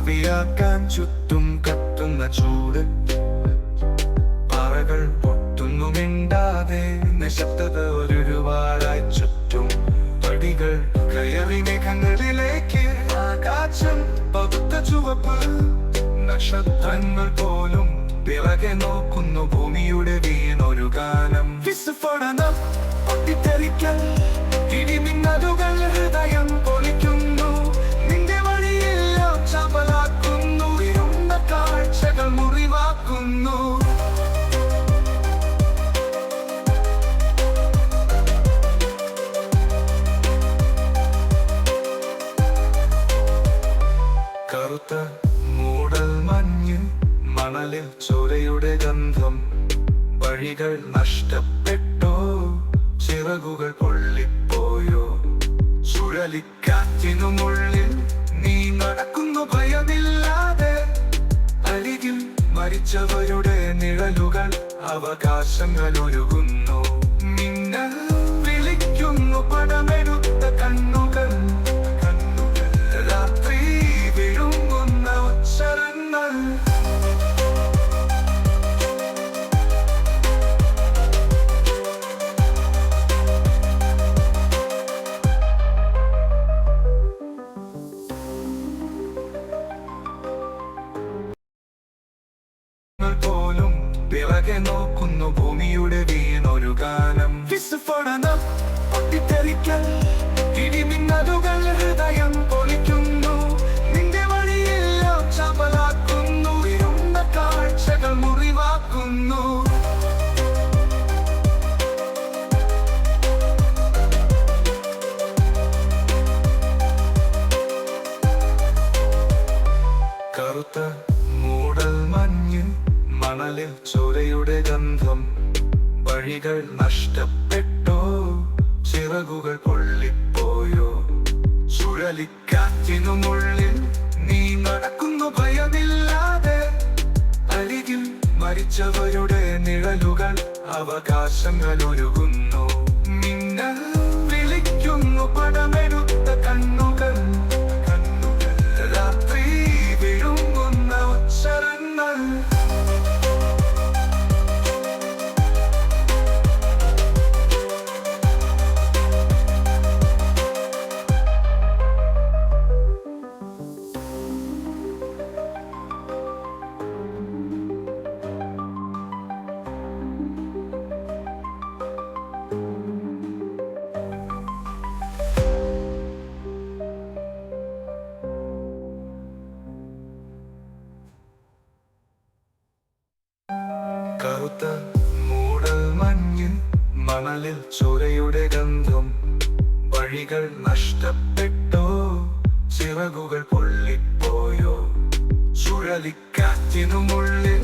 മറവിയാക്കാൻ ചുറ്റും കത്തുന്ന ചൂട്. പാറകൾ പൊട്ടുന്നു മിണ്ടാതെ, നിശബ്ദത ഒരുപാടായി ചുറ്റും. പടികൾ കയറി മേഘങ്ങളിലേക്ക്, ആകാശം പകുത്ത ചുവപ്പ്. നക്ഷത്രങ്ങൾ പോലും പിറകെ നോക്കുന്നു, ഭൂമിയുടെ വീണൊരു ഗാനം. വിസ്ഫോടനം, പൊട്ടിത്തെറിക്കൽ, ഇടിമിന്നലുകൾ ഹൃദയം പൊളിക്കുന്നു. നിന്റെ വഴിയെല്ലാം ചപലാക്കുന്നു, ഇരുണ്ട കാഴ്ചകൾ മുറിവാക്കുന്നു. കറുത്ത മൂടൽ മഞ്ഞ്, മണലിൽ ചോരയുടെ ഗന്ധം. വഴികൾ നഷ്ടപ്പെട്ടോ, ചിറകുകൾ പൊള്ളിപ്പോയോ? ചുഴലിക്കാറ്റിനുമുള്ളിൽ നീ നടക്കുന്നു ഭയമില്ലാതെ. അരികിൽ മരിച്ചവരുടെ നിഴലുകൾ, അവകാശങ്ങൾ ഒരുകുന്നു. മിന്നൽ വിളിക്കുന്നു, പടമെടുത്ത കണ്ണുകൾ. രാത്രി വിഴുങ്ങുന്ന ഉച്ചരങ്ങൾ. പോലും പിറകെ നോക്കുന്നു, ഭൂമിയുടെ വീണൊരു ഗാനം. വിസ്ഫോടനം, പൊട്ടിത്തെറിക്കൽ, ഇടിമിന്നലുകൾ ഹൃദയം പൊളിക്കുന്നു. നിന്റെ വഴിയെല്ലാം ചപലാക്കുന്നു, ഇരുണ്ട കാഴ്ചകൾ മുറിവാക്കുന്നു. കറുത്ത മൂടൽ മഞ്ഞ്, മണലിൽ ചോരയുടെ ഗന്ധം. വഴികൾ നഷ്ടപ്പെട്ടോ, ചിറകുകൾ പൊള്ളിപ്പോയോ? ചുഴലിക്കാറ്റിനുമുള്ളിൽ നീ നടക്കുന്നു ഭയമില്ലാതെ. അരികിൽ മരിച്ചവരുടെ നിഴലുകൾ, അവകാശങ്ങൾ ഒരുകുന്നു. മിന്നൽ വിളിക്കുന്നു, പടമെടുത്ത കണ്ണുകൾ. രാത്രി വിഴുങ്ങുന്ന ഉച്ചരങ്ങൾ. കറുത്ത മൂടൽ മഞ്ഞ്, മണലിൽ ചോരയുടെ ഗന്ധം. വഴികൾ നഷ്ടപ്പെട്ടോ, ചിറകുകൾ പൊള്ളിപ്പോയോ? ചുഴലിക്കാറ്റിനുമുള്ളിൽ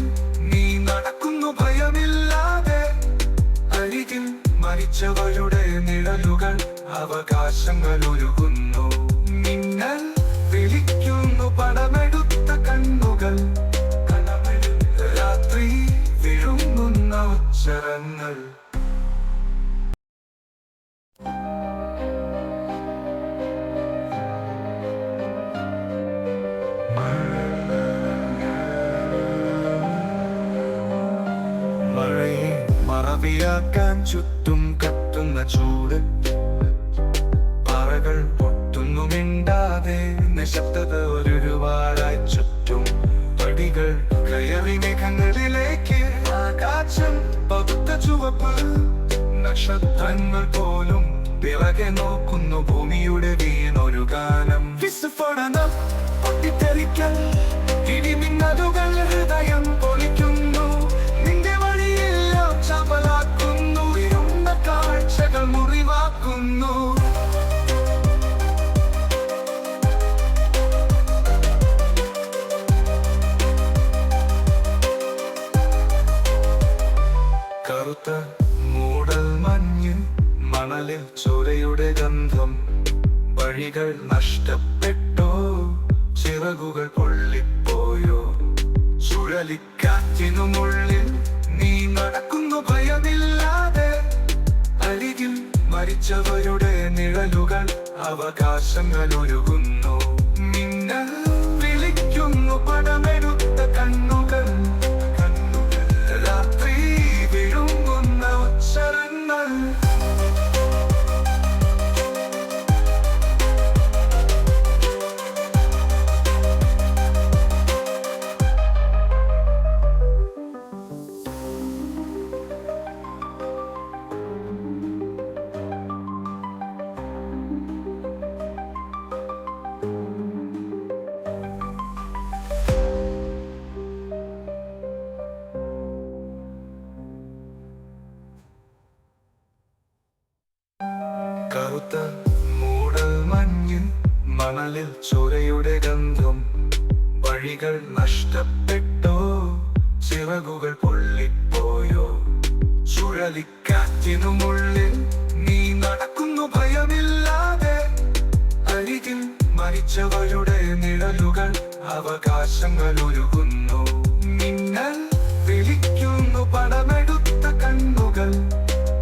നീ നടക്കുന്നു ഭയമില്ലാതെ. അരികിൽ മരിച്ചവരുടെ നിഴലുകൾ, അവകാശങ്ങൾ ഒരുകുന്നു. മിന്നൽ വിളിക്കുന്നു, പടമെടുത്ത കണ്ണുകൾ. രാത്രി വിഴുങ്ങുന്ന ഉച്ചരങ്ങൾ. മഴയെ മറവിയാക്കാൻ ചുറ്റും കത്തുന്ന ചൂട്. പാറകൾ പൊട്ടുന്നു മിണ്ടാതെ, നിശബ്ദത ഒരുപാടായി ചുറ്റും. പടികൾ കയറി മേഘങ്ങളിലേക്ക്, ആകാശം പകുത്ത ചുവപ്പ്. നക്ഷത്രങ്ങൾ പോലും പിറകെ നോക്കുന്നു, ഭൂമിയുടെ വീണൊരു ഗാനം. വിസ്ഫോടനം, പൊട്ടിത്തെറിക്കൽ, ഇടിമിന്നലുകൾ ഹൃദയം പൊളിക്കുന്നു. നിന്റെ വഴിയെല്ലാം ചപലാക്കുന്നു, ഇരുണ്ട കാഴ്ചകൾ മുറിവാക്കുന്നു. കറുത്ത മൂടൽ മഞ്ഞ്, മണലിൽ ചോരയുടെ ഗന്ധം. വഴികൾ നഷ്ടപ്പെട്ടോ, ചിറകുകൾ പൊള്ളിപ്പോയോ? ചുഴലിക്കാറ്റിനുമുള്ളിൽ നീ നടക്കുന്നു ഭയമില്ലാതെ. അരികിൽ മരിച്ചവരുടെ നിഴലുകൾ, അവകാശങ്ങൾ ഒരുകുന്നു. മിന്നൽ വിളിക്കുന്നു, കറുത്ത മൂടൽ മഞ്ഞ്, മണലിൽ ചോരയുടെ ഗന്ധം. വഴികൾ നഷ്ടപ്പെട്ടോ, ചിറകുകൾ പൊള്ളിപ്പോയോ? ചുഴലിക്കാറ്റിനുമുള്ളിൽ നീ നടക്കുന്നു ഭയമില്ലാതെ. അരികിൽ മരിച്ചവരുടെ നിഴലുകൾ, അവകാശങ്ങൾ ഉരുകുന്നു. മിന്നൽ വിളിക്കുന്നു പണമെടുത്ത കണ്ണുകൾ,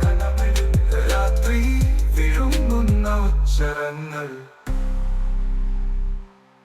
കനവിൽ രാത്രി വിഴുങ്ങുന്ന ഉച്ചരങ്ങൾ.